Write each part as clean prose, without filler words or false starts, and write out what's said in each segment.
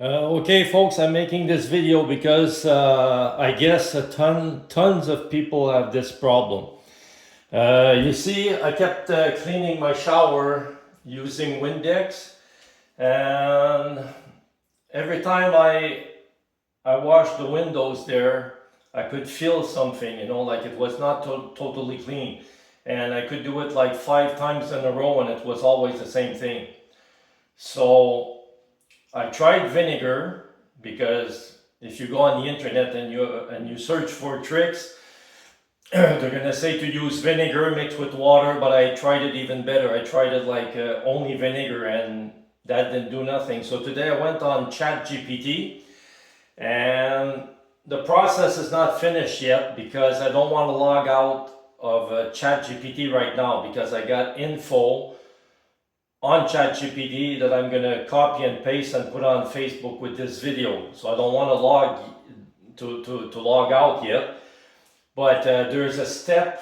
Okay, folks, I'm making this video because I guess tons of people have this problem. You see, I kept cleaning my shower using Windex, and every time I washed the windows there, I could feel something, like it was not totally clean. And I could do it like 5 times in a row, and it was always the same thing. So I tried vinegar because if you go on the internet and you search for tricks, they're gonna say to use vinegar mixed with water. But I tried it even better. I tried it like only vinegar, and that didn't do nothing. So today I went on ChatGPT, and the process is not finished yet because I don't want to log out of ChatGPT right now because I got info on ChatGPT that I'm gonna copy and paste and put on Facebook with this video. So I don't want to log out yet. But there's a step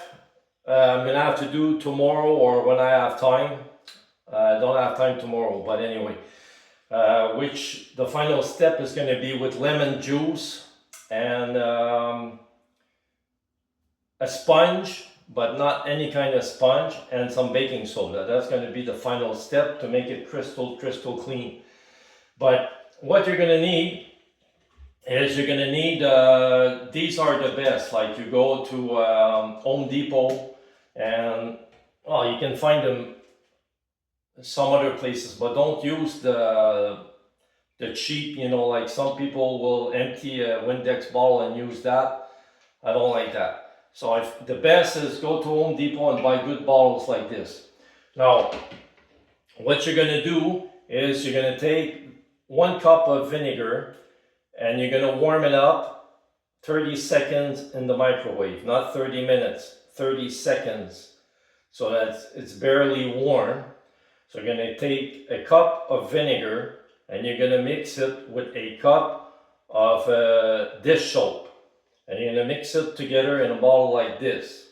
I'm gonna have to do tomorrow or when I have time. I don't have time tomorrow, but anyway, which the final step is gonna be with lemon juice and a sponge, but not any kind of sponge, and some baking soda. That's going to be the final step to make it crystal clean. But what you're going to need is you're going to need, these are the best. Like you go to Home Depot, and well, you can find them some other places, but don't use the cheap, like some people will empty a Windex bottle and use that. I don't like that. So the best is go to Home Depot and buy good bottles like this. Now, what you're gonna do is you're gonna take 1 cup of vinegar and you're gonna warm it up 30 seconds in the microwave, not 30 minutes, 30 seconds. So that it's barely warm. So you're gonna take a cup of vinegar and you're gonna mix it with a cup of dish soap. And you're gonna mix it together in a bottle like this.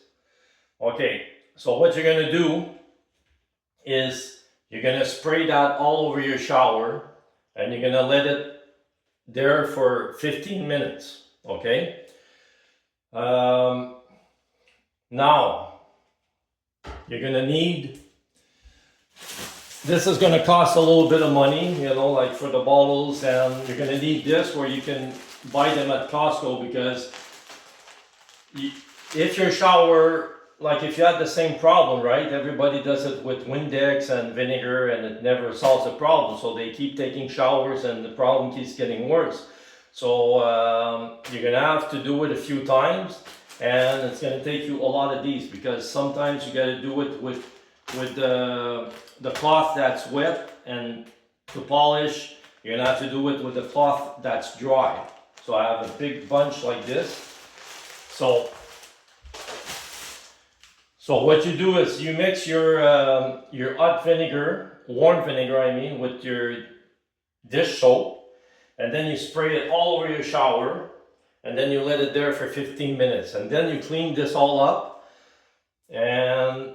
Okay, so what you're gonna do is you're gonna spray that all over your shower and you're gonna let it there for 15 minutes, okay? Now, you're gonna need, this is gonna cost a little bit of money, like for the bottles, and you're gonna need this where you can buy them at Costco because if your shower, like if you had the same problem, right? Everybody does it with Windex and vinegar and it never solves the problem. So they keep taking showers and the problem keeps getting worse. So you're gonna have to do it a few times, and it's gonna take you a lot of these because sometimes you gotta do it with the cloth that's wet, and to polish, you're gonna have to do it with the cloth that's dry. So I have a big bunch like this. So what you do is you mix your hot vinegar, warm vinegar I mean, with your dish soap, and then you spray it all over your shower, and then you let it there for 15 minutes, and then you clean this all up, and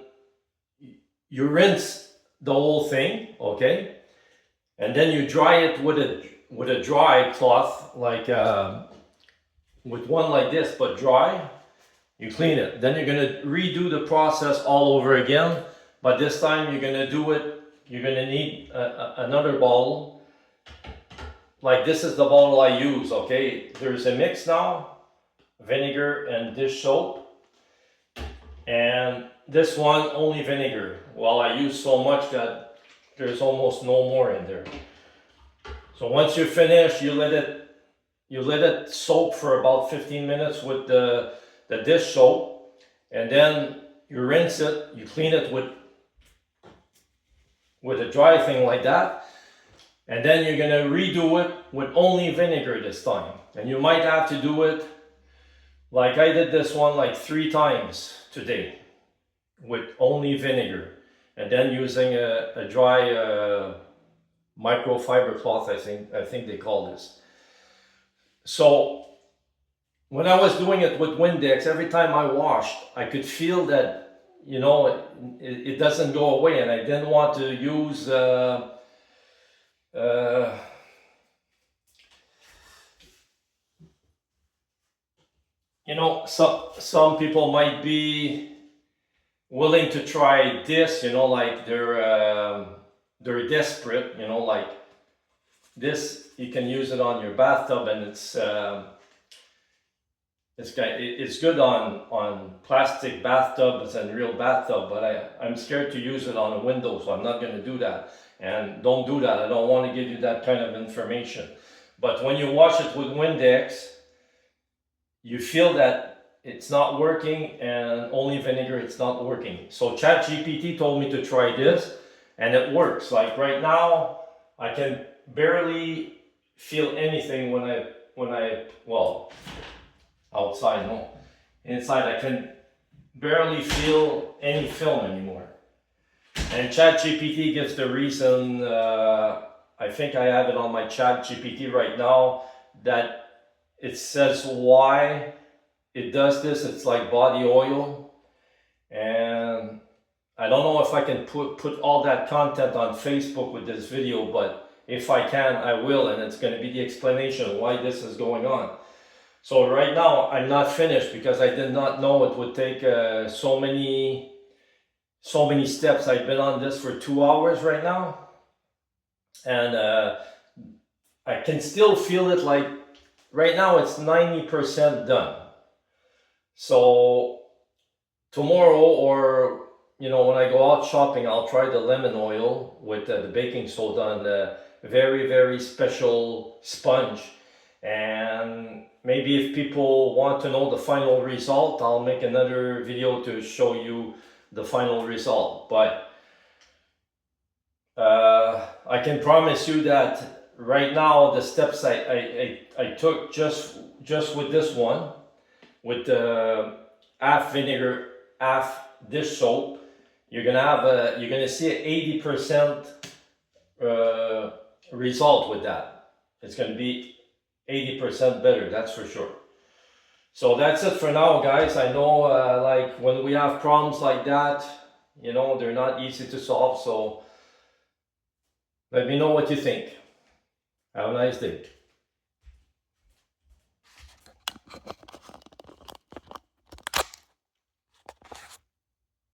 you rinse the whole thing, okay? And then you dry it with a dry cloth, like with one like this, but dry. You clean it. Then you're gonna redo the process all over again, but this time you're gonna do it, you're gonna need another bottle. Like this is the bottle I use, okay? There's a mix now, vinegar and dish soap. And this one, only vinegar. Well, I use so much that there's almost no more in there. So once you're finished, you let it soak for about 15 minutes with the dish soap, and then you rinse it, you clean it with a dry thing like that, and then you're gonna redo it with only vinegar this time. And you might have to do it like I did this one like 3 times today with only vinegar, and then using a dry microfiber cloth, I think they call this. So when I was doing it with Windex, every time I washed, I could feel that, it doesn't go away, and I didn't want to use you know, some people might be willing to try this, you know, like they're desperate, you know, like this. You can use it on your bathtub, and it's good on plastic bathtubs and real bathtub, but I'm scared to use it on a window, so I'm not going to do that. And don't do that. I don't want to give you that kind of information. But when you wash it with Windex, you feel that it's not working, and only vinegar it's not working. So ChatGPT told me to try this, and it works. Like right now, I can barely feel anything when I well, outside, no. Inside, I can barely feel any film anymore. And ChatGPT gives the reason, I think I have it on my ChatGPT right now, that it says why it does this. It's like body oil. And I don't know if I can put all that content on Facebook with this video, but if I can, I will, and it's going to be the explanation why this is going on. So right now, I'm not finished because I did not know it would take so many steps. I've been on this for 2 hours right now, and I can still feel it. Like right now, it's 90% done. So tomorrow, or you know, when I go out shopping, I'll try the lemon oil with the baking soda and the very, very special sponge. And maybe if people want to know the final result, I'll make another video to show you the final result. But I can promise you that right now, the steps I took just with this one, with the half vinegar, half dish soap, you're gonna see an 80% result with that. It's gonna be 80% better, that's for sure. So that's it for now, guys. I know like when we have problems like that, you know, they're not easy to solve. So let me know what you think. Have a nice day.